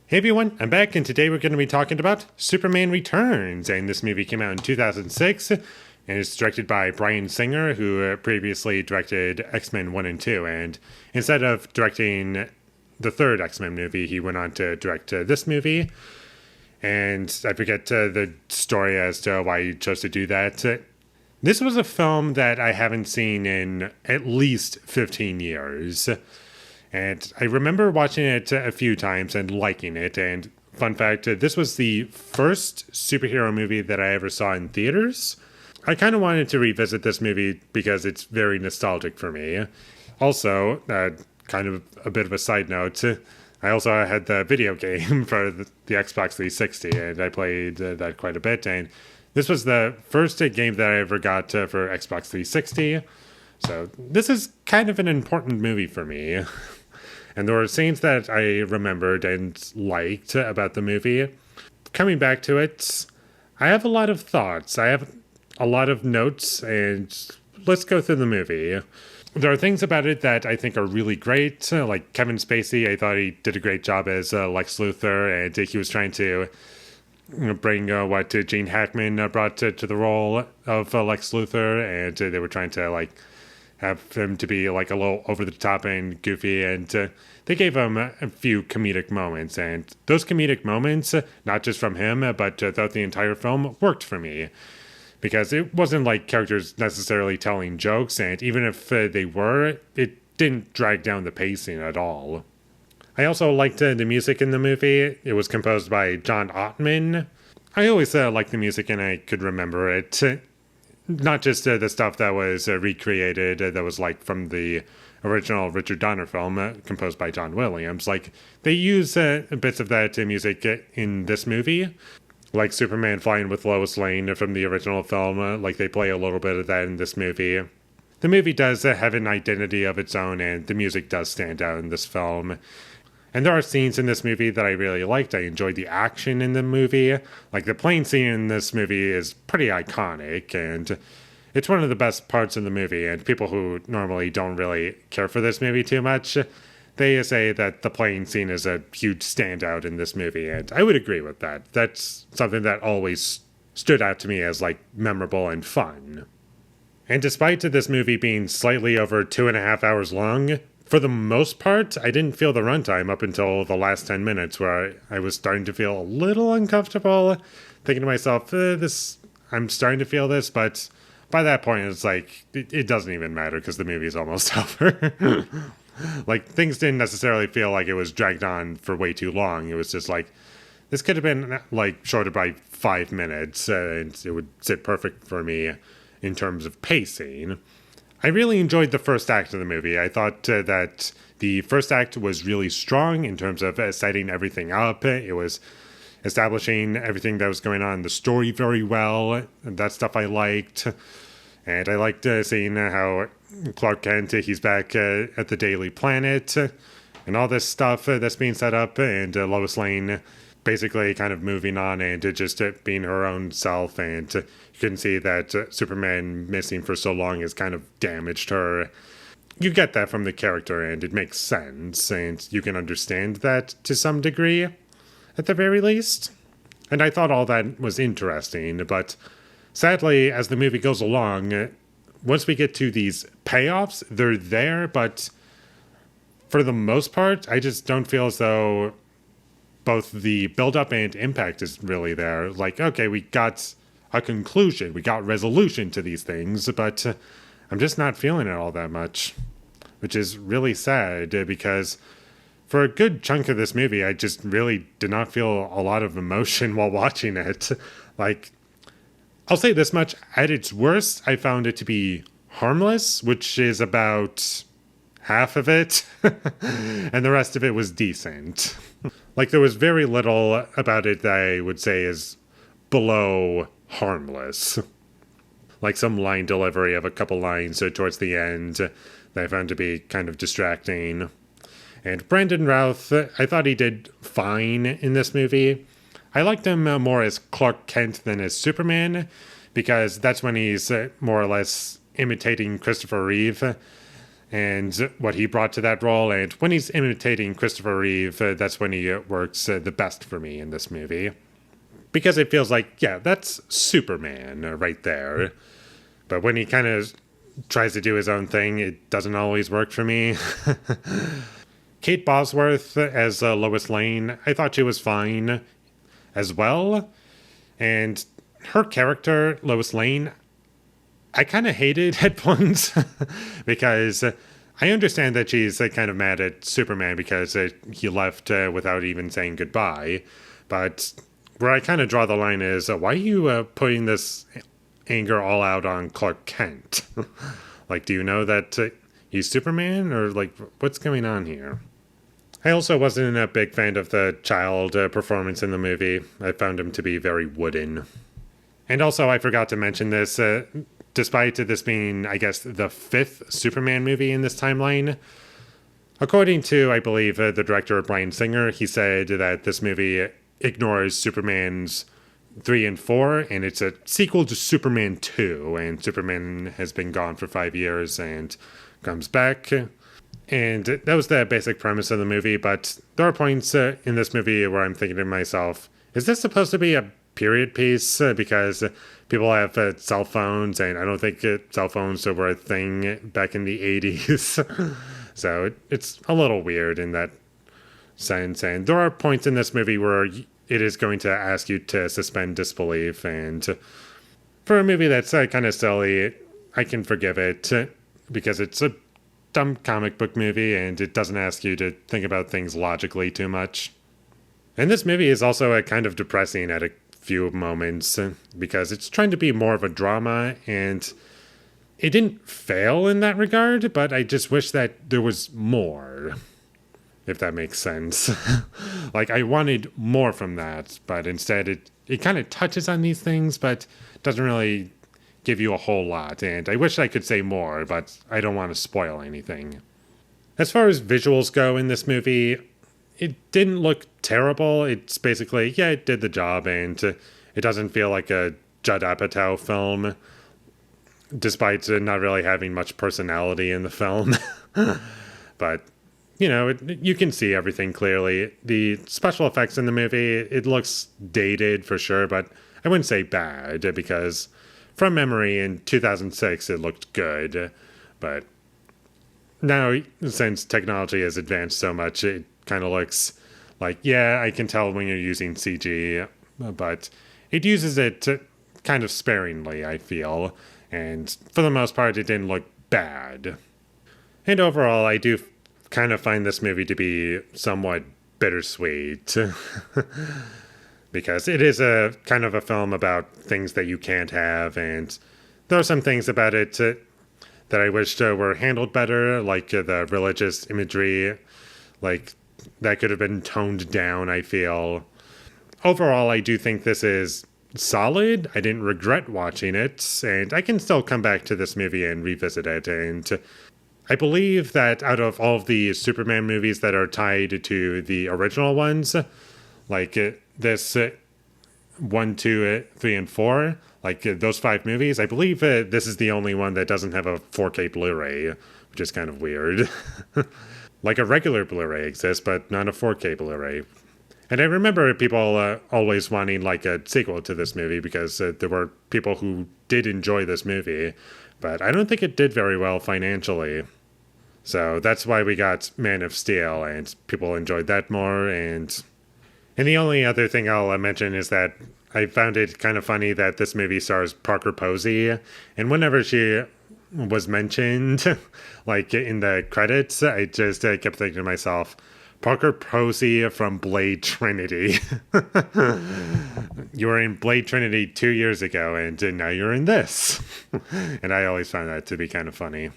Hey everyone, I'm back, and today we're going to be talking about Superman Returns. And this movie came out in 2006, and it's directed by Bryan Singer, who previously directed X-Men 1 and 2. And instead of directing the third X-Men movie, he went on to direct this movie. And I forget the story as to why he chose to do that. This was a film that I haven't seen in at least 15 years. And I remember watching it a few times and liking it. And fun fact, this was the first superhero movie that I ever saw in theaters. I kind of wanted to revisit this movie because it's very nostalgic for me. Also, kind of a bit of a side note, I also had the video game for the Xbox 360, and I played that quite a bit. And this was the first game that I ever got for Xbox 360. So this is kind of an important movie for me. And there were scenes that I remembered and liked about the movie. Coming back to it, I have a lot of thoughts. I have a lot of notes, and let's go through the movie. There are things about it that I think are really great, like Kevin Spacey. I thought he did a great job as Lex Luthor, and he was trying to bring what Gene Hackman brought to the role of Lex Luthor, and they were trying to have him to be like a little over the top and goofy, and they gave him a few comedic moments, and those comedic moments, not just from him but throughout the entire film, worked for me because it wasn't like characters necessarily telling jokes, and even if they were, it didn't drag down the pacing at all. I also liked the music in the movie. It was composed by John Ottman. I always liked the music, and I could remember it. Not just the stuff that was recreated, that was like from the original Richard Donner film, composed by John Williams. Like, they use bits of that music in this movie, like Superman Flying with Lois Lane from the original film. Like, they play a little bit of that in this movie. The movie does have an identity of its own, and the music does stand out in this film. And there are scenes in this movie that I really liked. I enjoyed the action in the movie. Like, the plane scene in this movie is pretty iconic, and it's one of the best parts of the movie. And people who normally don't really care for this movie too much, they say that the plane scene is a huge standout in this movie, and I would agree with that. That's something that always stood out to me as, memorable and fun. And despite this movie being slightly over 2.5 hours long, for the most part, I didn't feel the runtime up until the last 10 minutes, where I was starting to feel a little uncomfortable, thinking to myself, I'm starting to feel this, but by that point, it's like, it doesn't even matter because the movie is almost over. Things didn't necessarily feel like it was dragged on for way too long. It was just like, this could have been, shorter by 5 minutes, and it would sit perfect for me in terms of pacing. I really enjoyed the first act of the movie. I thought that the first act was really strong in terms of setting everything up. It was establishing everything that was going on in the story very well. That stuff I liked. And I liked seeing how Clark Kent, he's back at the Daily Planet, and all this stuff that's being set up, and Lois Lane basically kind of moving on and just being her own self, and you can see that Superman missing for so long has kind of damaged her. You get that from the character, and it makes sense, and you can understand that to some degree, at the very least. And I thought all that was interesting, but sadly, as the movie goes along, once we get to these payoffs, they're there, but for the most part, I just don't feel as though both the build-up and impact is really there. Okay, we got a conclusion, we got resolution to these things, but I'm just not feeling it all that much, which is really sad, because for a good chunk of this movie, I just really did not feel a lot of emotion while watching it. I'll say this much, at its worst, I found it to be harmless, which is about half of it, and the rest of it was decent. There was very little about it that I would say is below harmless. Some line delivery of a couple lines towards the end that I found to be kind of distracting. And Brandon Routh, I thought he did fine in this movie. I liked him more as Clark Kent than as Superman, because that's when he's more or less imitating Christopher Reeve. and what he brought to that role. And when he's imitating Christopher Reeve, that's when he works the best for me in this movie. Because it feels like, yeah, that's Superman right there. But when he kind of tries to do his own thing, it doesn't always work for me. Kate Bosworth as Lois Lane, I thought she was fine as well. And her character, Lois Lane, I kind of hated at points because I understand that she's kind of mad at Superman because he left without even saying goodbye. But where I kind of draw the line is, why are you putting this anger all out on Clark Kent? Like, do you know that he's Superman? Or, like, what's going on here? I also wasn't a big fan of the child performance in the movie. I found him to be very wooden. And also, I forgot to mention this, despite this being, I guess, the 5th Superman movie in this timeline, according to, I believe, the director, Bryan Singer, he said that this movie ignores Superman's 3 and 4, and it's a sequel to Superman 2, and Superman has been gone for 5 years and comes back. And that was the basic premise of the movie, but there are points in this movie where I'm thinking to myself, is this supposed to be a period piece? Because people have cell phones, and I don't think cell phones were a thing back in the 80s. So it's a little weird in that sense. And there are points in this movie where it is going to ask you to suspend disbelief. And for a movie that's kind of silly, I can forgive it because it's a dumb comic book movie and it doesn't ask you to think about things logically too much. And this movie is also kind of depressing at a few moments because it's trying to be more of a drama, and it didn't fail in that regard, but I just wish that there was more, if that makes sense. Like, I wanted more from that, but instead it kind of touches on these things, but doesn't really give you a whole lot, and I wish I could say more, but I don't want to spoil anything. As far as visuals go in this movie, it didn't look terrible. It's basically, yeah, it did the job, and it doesn't feel like a Judd Apatow film, despite not really having much personality in the film. But, you know, you can see everything clearly. The special effects in the movie, it looks dated for sure, but I wouldn't say bad, because from memory, in 2006, it looked good. But now, since technology has advanced so much, it kind of looks like, yeah, I can tell when you're using CG, but it uses it kind of sparingly, I feel. And for the most part, it didn't look bad. And overall, I do kind of find this movie to be somewhat bittersweet. Because it is a kind of a film about things that you can't have, and there are some things about it that I wished were handled better, like the religious imagery, like that could have been toned down, I feel. Overall, I do think this is solid. I didn't regret watching it, and I can still come back to this movie and revisit it, and I believe that out of all of the Superman movies that are tied to the original ones, like this 1, 2, 3, and 4, like those 5 movies, I believe this is the only one that doesn't have a 4K Blu-ray, which is kind of weird. Like a regular Blu-ray exists, but not a 4K Blu-ray. And I remember people always wanting like a sequel to this movie because there were people who did enjoy this movie, but I don't think it did very well financially. So that's why we got Man of Steel, and people enjoyed that more. And the only other thing I'll mention is that I found it kind of funny that this movie stars Parker Posey, and whenever she was mentioned, like in the credits, I just kept thinking to myself, Parker Posey from Blade Trinity. You were in Blade Trinity 2 years ago, and now you're in this. And I always found that to be kind of funny.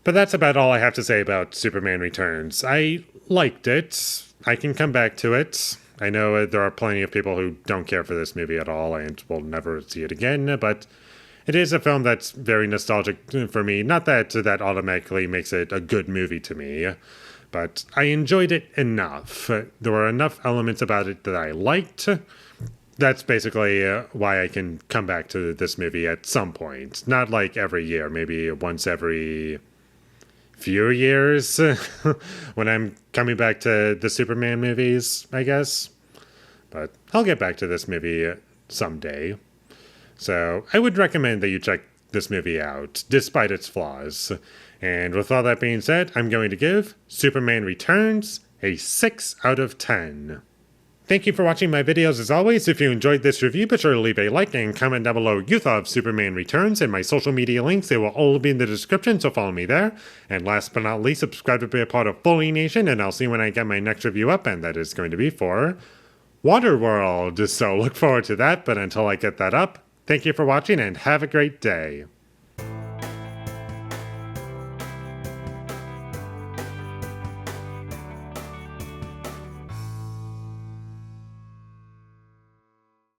But that's about all I have to say about Superman Returns. I liked it. I can come back to it. I know there are plenty of people who don't care for this movie at all and will never see it again, but it is a film that's very nostalgic for me. Not that that automatically makes it a good movie to me, but I enjoyed it enough. There were enough elements about it that I liked. That's basically why I can come back to this movie at some point. Not like every year, maybe once every few years when I'm coming back to the Superman movies, I guess. But I'll get back to this movie someday. So I would recommend that you check this movie out, despite its flaws. And with all that being said, I'm going to give Superman Returns a 6 out of 10. Thank you for watching my videos as always. If you enjoyed this review, be sure to leave a like and comment down below what you thought of Superman Returns, and my social media links, they will all be in the description, so follow me there. And last but not least, subscribe to be a part of Foley Nation, and I'll see you when I get my next review up, and that is going to be for Waterworld. So look forward to that, but until I get that up, thank you for watching and have a great day.